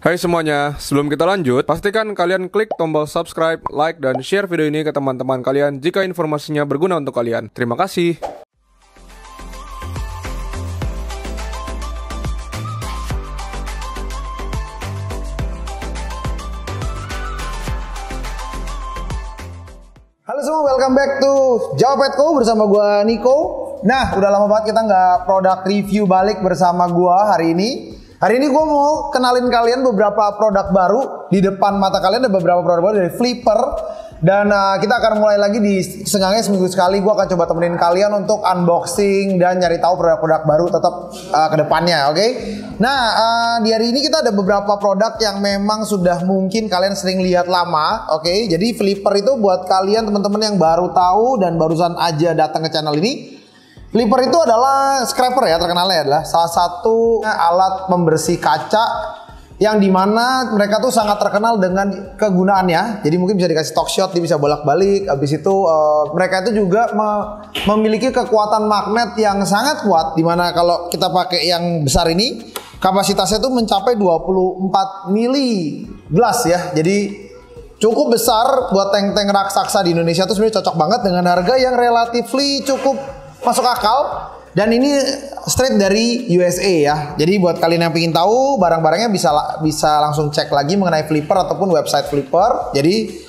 Hai semuanya, sebelum kita lanjut, pastikan kalian klik tombol subscribe, like, dan share video ini ke teman-teman kalian jika informasinya berguna untuk kalian. Terima kasih. Halo semua, welcome back to Jawab Petco bersama gua Niko. Nah, udah lama banget kita nggak produk review balik bersama gua hari ini. Hari ini gua mau kenalin kalian beberapa produk baru. Di depan mata kalian ada beberapa produk baru dari Flipper. Dan kita akan mulai lagi di seenggaknya seminggu sekali. Gua akan coba temenin kalian untuk unboxing dan nyari tahu produk-produk baru tetap ke depannya, oke? Nah, di hari ini kita ada beberapa produk yang memang sudah mungkin kalian sering lihat lama, oke? Jadi Flipper itu buat kalian teman-teman yang baru tahu dan barusan aja datang ke channel ini. Flipper itu adalah scraper ya, terkenalnya adalah salah satu alat pembersih kaca yang dimana mereka tuh sangat terkenal dengan kegunaannya. Jadi mungkin bisa dikasih talk shot, dia bisa bolak-balik. Habis itu mereka itu juga memiliki kekuatan magnet yang sangat kuat. Dimana kalau kita pakai yang besar ini, kapasitasnya tuh mencapai 24 mili glass ya. Jadi cukup besar buat tank-tank raksasa di Indonesia tuh sebenarnya cocok banget dengan harga yang relatively cukup masuk akal. Dan ini straight dari USA ya. Jadi buat kalian yang ingin tahu barang-barangnya bisa langsung cek lagi mengenai Flipper ataupun website Flipper. Jadi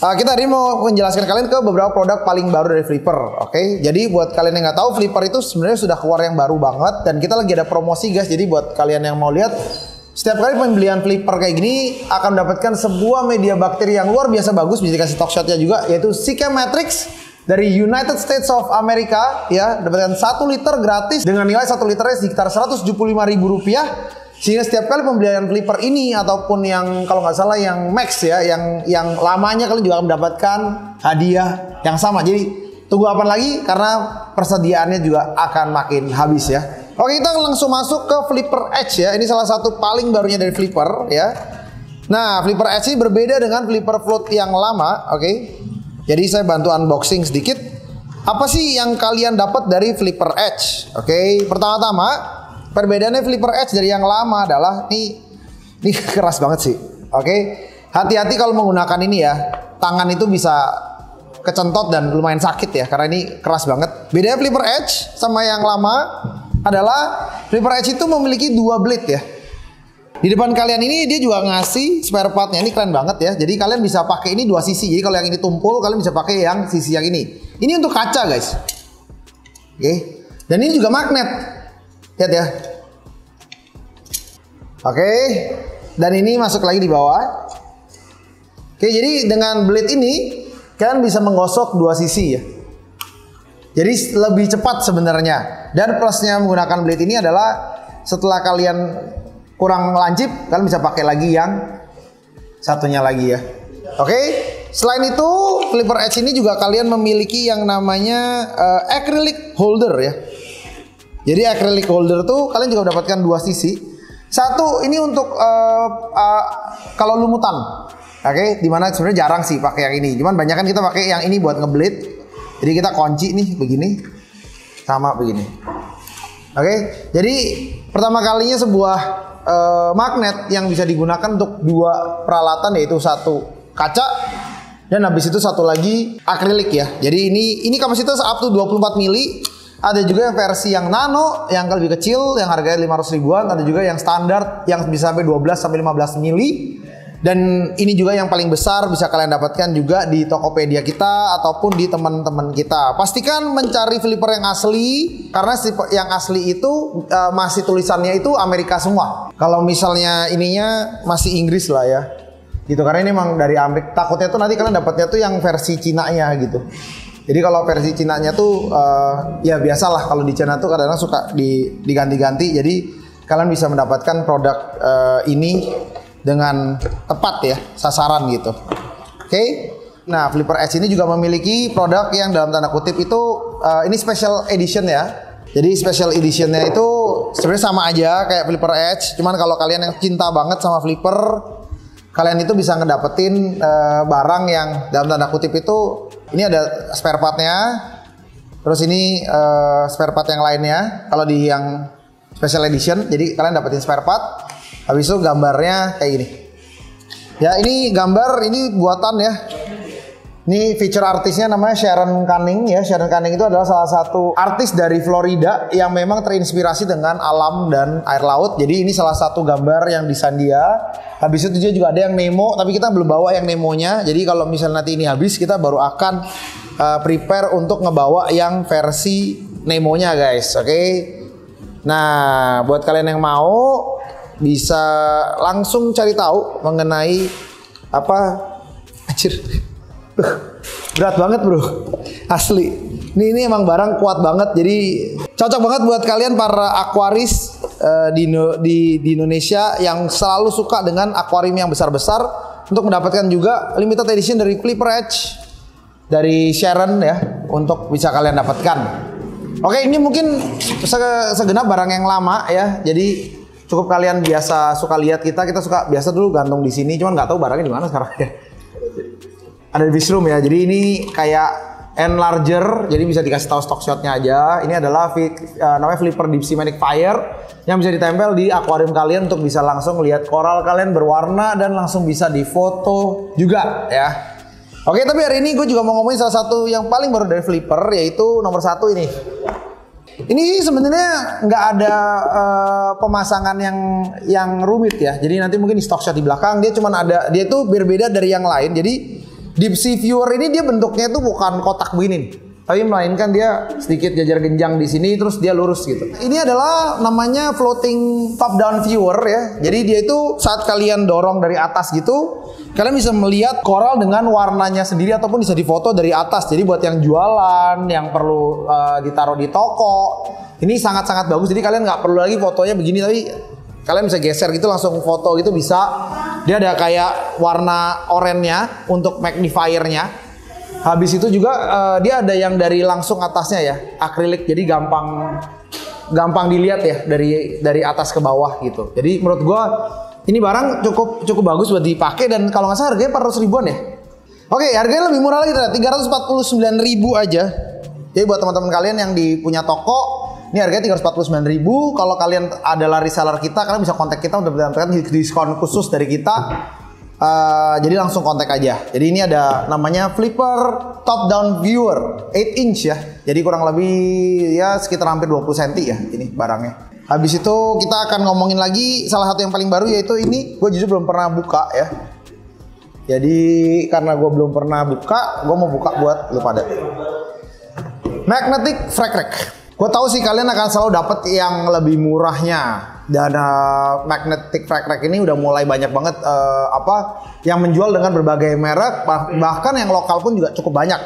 kita hari ini mau menjelaskan kalian ke beberapa produk paling baru dari Flipper. Oke. Jadi buat kalian yang nggak tahu, Flipper itu sebenarnya sudah keluar yang baru banget dan kita lagi ada promosi guys. Jadi buat kalian yang mau lihat, setiap kali pembelian Flipper kayak gini akan mendapatkan sebuah media bakteri yang luar biasa bagus, bisa dikasih talk shotnya juga, yaitu Sikkem Matrix dari United States of America ya. Dapatkan 1 liter gratis dengan nilai 1 liternya sekitar Rp175.000. Sehingga setiap kali pembelian Flipper ini ataupun yang kalau nggak salah yang Max ya, yang lamanya kalian juga akan mendapatkan hadiah yang sama. Jadi tunggu apa lagi, karena persediaannya juga akan makin habis ya. Oke, kita langsung masuk ke Flipper Edge ya. Ini salah satu paling barunya dari Flipper ya. Nah, Flipper Edge ini berbeda dengan Flipper Float yang lama, oke. Jadi saya bantu unboxing sedikit. Apa sih yang kalian dapat dari Flipper Edge? Oke, pertama-tama perbedaannya Flipper Edge dari yang lama adalah ini keras banget sih. Oke, hati-hati kalau menggunakan ini ya. Tangan itu bisa kecentot dan lumayan sakit ya, karena ini keras banget. Bedanya Flipper Edge sama yang lama adalah Flipper Edge itu memiliki 2 blade ya. Di depan kalian ini dia juga ngasih spare partnya. Ini keren banget ya. Jadi kalian bisa pakai ini 2 sisi. Jadi kalau yang ini tumpul, kalian bisa pakai yang sisi yang ini. Ini untuk kaca guys. Oke. Dan ini juga magnet. Lihat ya. Oke. Dan ini masuk lagi di bawah. Oke, jadi dengan blade ini kalian bisa menggosok 2 sisi ya. Jadi lebih cepat sebenarnya. Dan plusnya menggunakan blade ini adalah setelah kalian kurang lancip, kalian bisa pakai lagi yang satunya lagi ya. Oke. Selain itu, Flipper Edge ini juga kalian memiliki yang namanya acrylic holder ya. Jadi acrylic holder tuh kalian juga mendapatkan 2 sisi. Satu ini untuk kalau lumutan. Oke, dimana sebenarnya jarang sih pakai yang ini. Cuman banyak kan kita pakai yang ini buat ngeblade. Jadi kita kunci nih begini, sama begini. Oke, jadi pertama kalinya sebuah magnet yang bisa digunakan untuk 2 peralatan, yaitu 1 kaca dan habis itu 1 lagi akrilik ya. Jadi ini kapasitas up to 24 mili. Ada juga yang versi yang nano yang lebih kecil yang harganya 500 ribuan, ada juga yang standar yang bisa sampai 12 sampai 15 mili. Dan ini juga yang paling besar bisa kalian dapatkan juga di Tokopedia kita ataupun di teman-teman kita. Pastikan mencari Flipper yang asli, karena yang asli itu masih tulisannya itu Amerika semua. Kalau misalnya ininya masih Inggris lah ya, gitu. Karena ini memang dari Amerika. Takutnya tuh nanti kalian dapatnya tuh yang versi Cinanya gitu. Jadi kalau versi Cinanya tuh ya biasalah, kalau di Cina tuh kadang-kadang suka diganti-ganti. Jadi kalian bisa mendapatkan produk ini dengan tepat ya, sasaran gitu. Oke. Nah, Flipper Edge ini juga memiliki produk yang dalam tanda kutip itu ini special edition ya. Jadi special editionnya itu sebenarnya sama aja kayak Flipper Edge, cuman kalau kalian yang cinta banget sama Flipper, kalian itu bisa ngedapetin barang yang dalam tanda kutip itu ini ada spare partnya, terus ini spare part yang lainnya. Kalau di yang special edition, jadi kalian dapetin spare part. Habis itu gambarnya kayak gini. Ya ini gambar, ini buatan ya. Ini feature artisnya namanya Sharon Canning ya. Sharon Canning itu adalah salah satu artis dari Florida yang memang terinspirasi dengan alam dan air laut. Jadi ini salah satu gambar yang desain dia. Habis itu dia juga ada yang Nemo, tapi kita belum bawa yang Nemonya. Jadi kalau misalnya nanti ini habis, kita baru akan prepare untuk ngebawa yang versi Nemonya guys. Oke. Nah, buat kalian yang mau bisa langsung cari tahu mengenai apa anjir. Berat banget bro, asli. Ini emang barang kuat banget, jadi cocok banget buat kalian para aquaris di Indonesia yang selalu suka dengan akuarium yang besar-besar untuk mendapatkan juga limited edition dari Flipper Edge dari Sharon ya, untuk bisa kalian dapatkan. Oke, ini mungkin segenap barang yang lama ya, jadi cukup kalian biasa suka lihat kita suka biasa dulu gantung di sini, cuman nggak tahu barangnya di mana sekarang ya. Ada di Bistrum ya, jadi ini kayak enlarger, jadi bisa dikasih tahu stock shotnya aja. Ini adalah namanya Flipper Deep Sea Magnifier yang bisa ditempel di akuarium kalian untuk bisa langsung lihat koral kalian berwarna dan langsung bisa difoto juga ya. Oke, tapi hari ini gue juga mau ngomongin salah satu yang paling baru dari Flipper, yaitu nomor 1 ini. Ini sebenarnya nggak ada pemasangan yang rumit ya. Jadi nanti mungkin di stock shot di belakang dia cuman ada, dia tuh berbeda dari yang lain. Jadi Deep Sea Viewer ini dia bentuknya tuh bukan kotak begini, tapi melainkan dia sedikit jajar genjang di sini terus dia lurus gitu. Ini adalah namanya floating top down viewer ya. Jadi dia itu saat kalian dorong dari atas gitu, kalian bisa melihat koral dengan warnanya sendiri ataupun bisa difoto dari atas. Jadi buat yang jualan, yang perlu ditaruh di toko, ini sangat-sangat bagus. Jadi kalian nggak perlu lagi fotonya begini, tapi kalian bisa geser gitu langsung foto gitu bisa. Dia ada kayak warna oranye-nya untuk magnifiernya. Habis itu juga dia ada yang dari langsung atasnya ya, akrilik. Jadi gampang dilihat ya dari atas ke bawah gitu. Jadi menurut gua ini barang cukup bagus buat dipakai, dan kalau nggak salah harganya 400 ribuan ya. Oke, harganya lebih murah lagi, 349.000 aja. Jadi buat teman-teman kalian yang punya toko, ini harganya 349.000. Kalau kalian adalah reseller kita, kalian bisa kontak kita untuk mendapatkan diskon khusus dari kita. Jadi langsung kontak aja. Jadi ini ada namanya Flipper Top Down Viewer 8 inch ya. Jadi kurang lebih ya sekitar hampir 20 cm ya ini barangnya. Habis itu kita akan ngomongin lagi salah satu yang paling baru, yaitu ini. Gue jujur belum pernah buka ya. Jadi karena gue belum pernah buka, gue mau buka buat lu pada. Magnetic Frac Rack. Gue tahu sih kalian akan selalu dapat yang lebih murahnya. Dan Magnetic Frac Rack ini udah mulai banyak banget yang menjual dengan berbagai merek, bahkan yang lokal pun juga cukup banyak.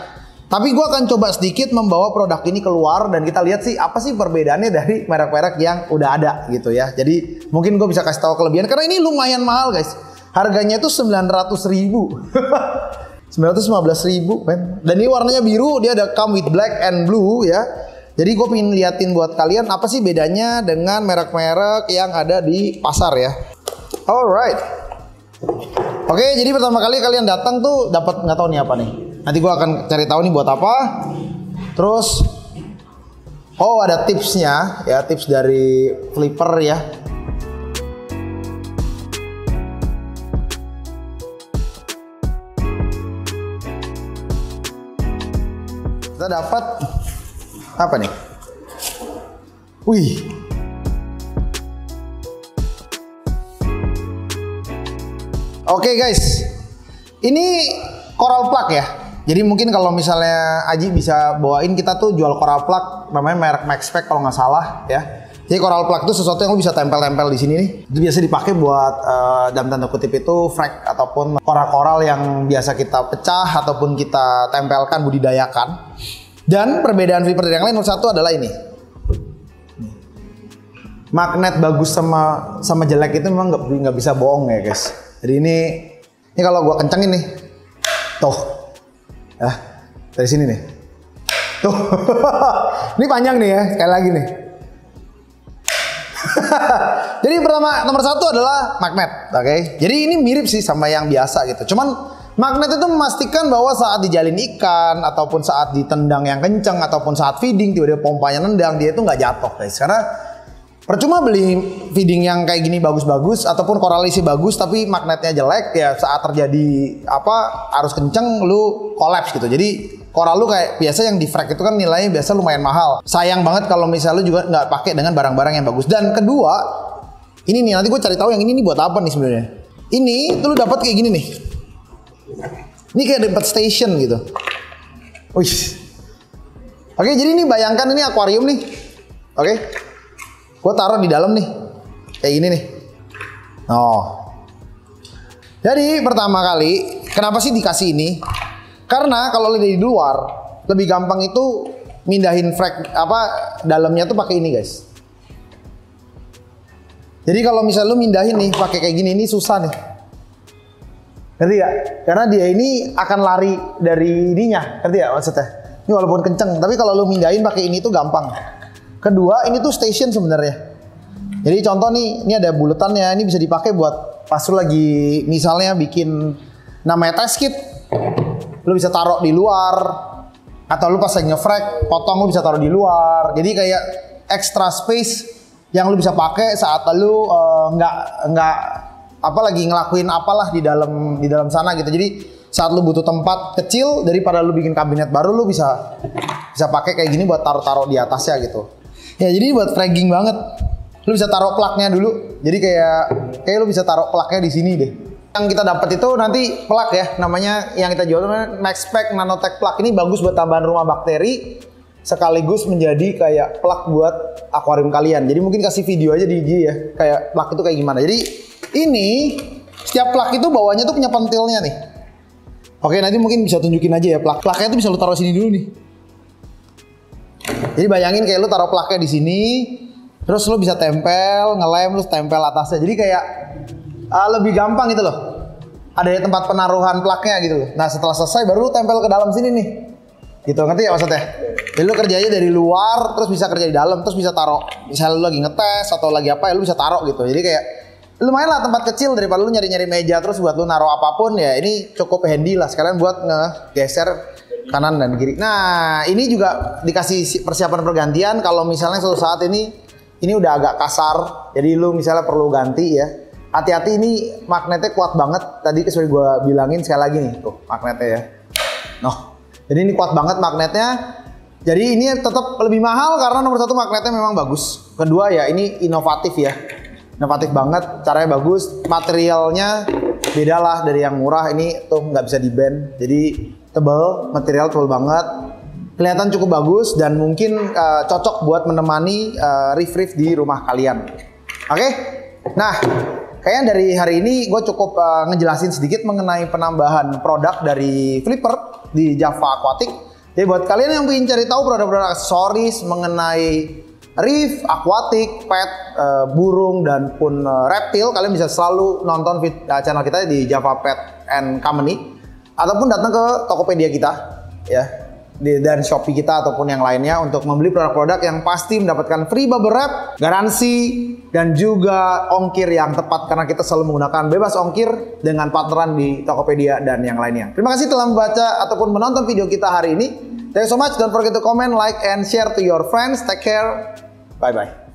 Tapi gue akan coba sedikit membawa produk ini keluar dan kita lihat sih apa sih perbedaannya dari merek-merek yang udah ada gitu ya. Jadi mungkin gue bisa kasih tahu kelebihan karena ini lumayan mahal guys. Harganya tuh 900.000. 915.000 men. Dan ini warnanya biru, dia ada come with black and blue ya. Jadi gue pengen liatin buat kalian apa sih bedanya dengan merek-merek yang ada di pasar ya. Alright. Oke, jadi pertama kali kalian datang tuh dapat nggak tahu nih apa nih. Nanti gue akan cari tahu nih buat apa. Terus, oh ada tipsnya ya, tips dari Flipper ya. Kita dapat apa nih? Wih. Oke guys, ini coral plug ya. Jadi mungkin kalau misalnya Aji bisa bawain, kita tuh jual coral plug, namanya merek Maxpack kalau nggak salah ya. Jadi coral plug itu sesuatu yang lo bisa tempel-tempel di sini nih. Itu biasa dipakai buat dalam tanda kutip itu frac ataupun koral-koral yang biasa kita pecah ataupun kita tempelkan, budidayakan. Dan perbedaan Flipper dari yang lain nomor satu adalah ini. Magnet bagus sama jelek itu memang nggak bisa bohong ya guys. Jadi ini kalau gua kencengin nih, tuh, ya dari sini nih, tuh, ini panjang nih ya, sekali lagi nih. Jadi pertama nomor satu adalah magnet, oke? Jadi ini mirip sih sama yang biasa gitu, cuman magnet itu memastikan bahwa saat dijalin ikan ataupun saat ditendang yang kencang ataupun saat feeding tiba-tiba pompanya nendang, dia itu nggak jatuh guys, karena Percuma beli feeding yang kayak gini bagus-bagus ataupun korelasi bagus tapi magnetnya jelek, ya saat terjadi arus kenceng lu kolaps gitu. Jadi koral lu kayak biasa yang di frag itu kan nilainya biasa lumayan mahal. Sayang banget kalau misalnya lu juga nggak pakai dengan barang-barang yang bagus. Dan kedua, ini nih nanti gue cari tahu yang ini nih buat apa nih sebenarnya. Ini tuh lu dapat kayak gini nih. Ini kayak dapat station gitu. Wih. Oke, jadi ini bayangkan ini akuarium nih. Oke. Gue taruh di dalam nih. Kayak gini nih. Oh. Jadi pertama kali, kenapa sih dikasih ini? Karena kalau dari luar lebih gampang itu mindahin frag dalamnya tuh pakai ini, guys. Jadi kalau misalnya lu mindahin nih pakai kayak gini, ini susah nih. Ngerti ya? Karena dia ini akan lari dari ininya, ngerti ya maksudnya? Ini walaupun kenceng, tapi kalau lu mindahin pakai ini tuh gampang. Kedua, ini tuh station sebenarnya. Jadi contoh nih, ini ada buletannya, ini bisa dipakai buat pas lu lagi misalnya bikin namanya test kit. Lu bisa taruh di luar, atau lu pas lagi nge-frag, potong lu bisa taruh di luar. Jadi kayak extra space yang lu bisa pakai saat lu nggak lagi ngelakuin apalah di dalam sana gitu. Jadi saat lu butuh tempat kecil daripada lu bikin kabinet baru, lu bisa pakai kayak gini buat taruh di atasnya gitu. Ya jadi buat fragging banget. Lu bisa taruh plugnya dulu. Jadi kayak lu bisa taruh plugnya di sini deh. Yang kita dapat itu nanti plug ya, namanya yang kita jual namanya MaxPack Nanotech Plug. Ini bagus buat tambahan rumah bakteri sekaligus menjadi kayak plug buat akuarium kalian. Jadi mungkin kasih video aja di IG ya, kayak plug itu kayak gimana. Jadi ini setiap plug itu bawahnya tuh punya pentilnya nih. Oke, nanti mungkin bisa tunjukin aja ya plug-plugnya tuh bisa lu taruh sini dulu nih. Jadi bayangin kayak lu taruh plugnya di sini, terus lu bisa tempel, ngelem, lu tempel atasnya. Jadi kayak lebih gampang gitu loh. Ada tempat penaruhan plugnya gitu loh. Nah setelah selesai baru lu tempel ke dalam sini nih. Gitu, ngerti ya maksudnya? Jadi lu kerja aja dari luar, terus bisa kerja di dalam, terus bisa taruh. Misalnya lu lagi ngetes atau lagi apa ya lu bisa taruh gitu. Jadi kayak lumayan lah tempat kecil daripada lu nyari-nyari meja terus buat lu naruh apapun ya, ini cukup handy lah sekalian buat ngegeser kanan dan kiri. Nah ini juga dikasih persiapan pergantian kalau misalnya suatu saat ini udah agak kasar, jadi lu misalnya perlu ganti ya. Hati-hati, ini magnetnya kuat banget. Tadi seperti gue bilangin sekali lagi nih tuh magnetnya ya. Jadi ini kuat banget magnetnya. Jadi ini tetap lebih mahal karena nomor satu magnetnya memang bagus. Kedua ya ini inovatif ya. Inovatif banget, caranya bagus, materialnya beda lah dari yang murah. Ini tuh nggak bisa di bend, jadi tebal, material tebal banget, kelihatan cukup bagus dan mungkin cocok buat menemani reef di rumah kalian. Oke, nah kayaknya dari hari ini gue cukup ngejelasin sedikit mengenai penambahan produk dari Flipper di Java Aquatic. Jadi buat kalian yang ingin cari tahu produk-produk aksesoris mengenai reef, aquatic, pet, burung dan pun reptil, kalian bisa selalu nonton channel kita di Java Pet and Company ataupun datang ke Tokopedia kita ya, dan Shopee kita ataupun yang lainnya untuk membeli produk-produk yang pasti mendapatkan free bubble wrap, garansi dan juga ongkir yang tepat karena kita selalu menggunakan bebas ongkir dengan partneran di Tokopedia dan yang lainnya. Terima kasih telah membaca ataupun menonton video kita hari ini. Thank you so much. Don't forget to comment, like, and share to your friends. Take care. Bye-bye.